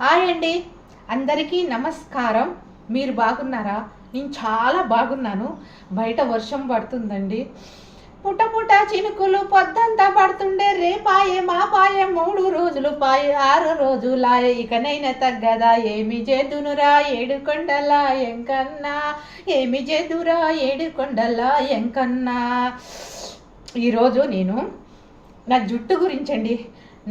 Hi అండి, అందరికీ నమస్కారం. మీరు బాగున్నారా? నేను చాలా బాగున్నాను. బయట వర్షం పడుతుందండి. పుట్ట పుట్ట చినుకులు పొద్దంతా పడుతుండే, రేపాయే మాపాయే 3 రోజులు పాయే 6 రోజులాయే, ఇకనైనా తగ్గదా ఏమి చేదునురా ఏడుకొండలా ఎంకన్నా, ఏమి చేదురా ఏడుకొండలా ఎంకన్నా. ఈరోజు నేను నా జుట్టు గురించండి,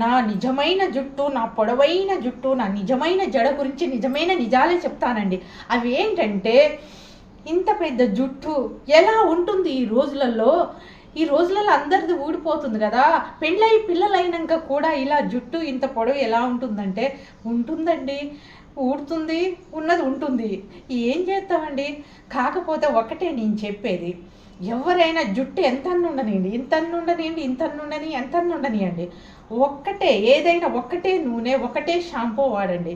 నా నిజమైన జుట్టు, నా పొడవైన జుట్టు, నా నిజమైన జడ గురించి నిజమైన నిజాలే చెప్తానండి. అవి ఏంటంటే, ఇంత పెద్ద జుట్టు ఎలా ఉంటుంది ఈ రోజులలో అందరిది ఊడిపోతుంది కదా. పెళ్ళై పిల్లలైనాక కూడా ఇలా జుట్టు ఇంత పొడవు ఎలా ఉంటుందంటే ఉంటుందండి. ఊడుతుంది, ఉన్నది ఉంటుంది. ఏం చేస్తామండి? కాకపోతే ఒకటే నేను చెప్పేది, ఎవరైనా జుట్టు ఎంత ఉండనియండి, ఎంత ఉండనియండి, ఏదైనా ఒక్కటే నూనె, ఒకటే షాంపూ వాడండి.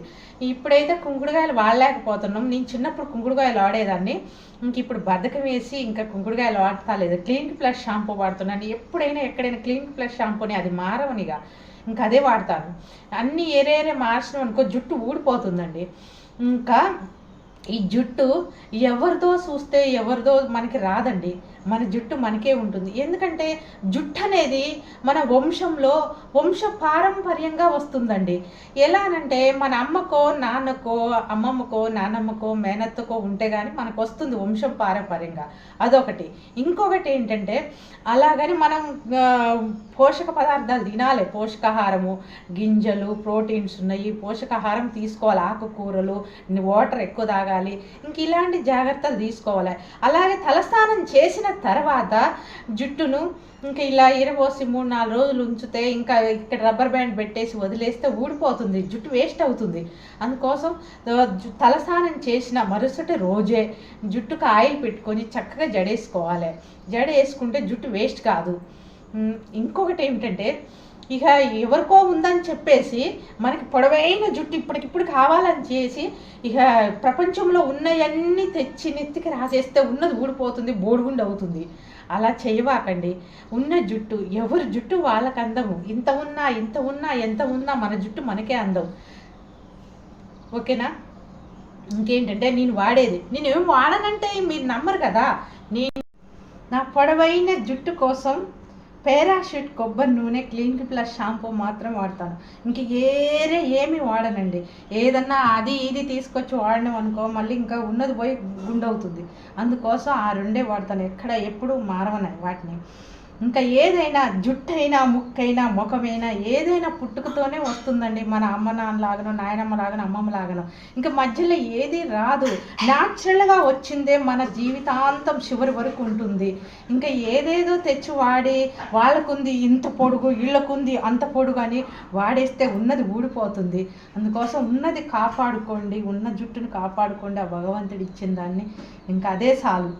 ఇప్పుడైతే కుంకుడుకాయలు వాడలేకపోతున్నాం. నేను చిన్నప్పుడు కుంకుడుకాయలు వాడేదాన్ని. ఇంక ఇప్పుడు బద్ధకం వేసి ఇంకా కుంకుడుకాయలు వాడతా లేదు. క్లినిక్ ప్లస్ షాంపూ వాడుతున్నాను. ఎప్పుడైనా ఎక్కడైనా క్లినిక్ ప్లస్ షాంపూని, అది మారవనిగా ఇంకా అదే వాడతాను. అన్నీ ఏరేరే మార్చడం అనుకో జుట్టు ఊడిపోతుందండి. ఇంకా ఈ జుట్టు ఎవరిదో మనకి రాదండి. మన జుట్టు మనకే ఉంటుంది. ఎందుకంటే జుట్టు అనేది మన వంశ పారంపర్యంగా వస్తుందండి. ఎలానంటే మన అమ్మకో నాన్నకో అమ్మమ్మకో నానమ్మకో మేనత్తకో ఉంటే కానీ మనకు వస్తుంది వంశం పారంపర్యంగా. అదొకటి. ఇంకొకటి ఏంటంటే, అలాగని మనం పోషక పదార్థాలు తినాలి. పోషకాహారము, గింజలు, ప్రోటీన్స్ ఉన్నాయి, పోషకాహారం తీసుకోవాలి. ఆకుకూరలు, వాటర్ ఎక్కువ తాగాలి. ఇంక ఇలాంటి జాగ్రత్తలు తీసుకోవాలి. అలాగే తలస్నానం చేసిన తర్వాత జుట్టును ఇంకా ఇలా ఇరబోసి 3-4 రోజులు ఉంచితే, ఇంకా ఇక్కడ రబ్బర్ బ్యాండ్ పెట్టేసి వదిలేస్తే ఊడిపోతుంది, జుట్టు వేస్ట్ అవుతుంది. అందుకోసం తలస్నానం చేసిన మరుసటి రోజే జుట్టుకు ఆయిల్ పెట్టుకొని చక్కగా జడేసుకోవాలి. జడ వేసుకుంటే జుట్టు వేస్ట్ కాదు. ఇంకొకటి ఏమిటంటే, ఇక ఎవరికో ఉందని చెప్పేసి మనకి పొడవైన జుట్టు ఇప్పటికిప్పుడు కావాలని చేసి ఇక ప్రపంచంలో ఉన్నవన్నీ తెచ్చి నెత్తికి రాసేస్తే ఉన్నది ఊడిపోతుంది, బోడిగుండు అవుతుంది. అలా చేయవాకండి. ఉన్న జుట్టు, ఎవరి జుట్టు వాళ్ళకి అందము. ఎంత ఉన్నా మన జుట్టు మనకే అందం. ఓకేనా? ఇంకేంటంటే, నేను ఏం వాడనంటే మీరు నమ్మరు కదా. నేను నా పొడవైన జుట్టు కోసం పేరాషూట్ కొబ్బరి నూనె, క్లినిక్ ప్లస్ షాంపూ మాత్రం వాడతాను. ఇంక ఏమి వాడనండి. ఏదన్నా అది ఇది తీసుకొచ్చి వాడినాం అనుకో, మళ్ళీ ఇంకా ఉన్నది పోయి గుండవుతుంది. అందుకోసం ఆ రెండే వాడతాను. ఎప్పుడు మారవను వాటిని. ఇంకా ఏదైనా జుట్టైనా, ముక్కైనా, ముఖమైనా ఏదైనా పుట్టుకతోనే వస్తుందండి. మన అమ్మ నాన్నలాగనో, నాయనమ్మ లాగనో, అమ్మమ్మ లాగనో ఇంకా మధ్యలో ఏది రాదు. న్యాచురల్గా వచ్చిందే మన జీవితాంతం చివరి వరకు ఉంటుంది. ఇంకా ఏదేదో తెచ్చి వాడి వాళ్ళకుంది ఇంత పొడుగు, వీళ్ళకుంది అంత పొడుగు అని వాడేస్తే ఉన్నది ఊడిపోతుంది. అందుకోసం ఉన్నది కాపాడుకోండి, ఉన్న జుట్టును కాపాడుకోండి. ఆ భగవంతుడు ఇచ్చిన దాన్ని ఇంకా అదే చాలు.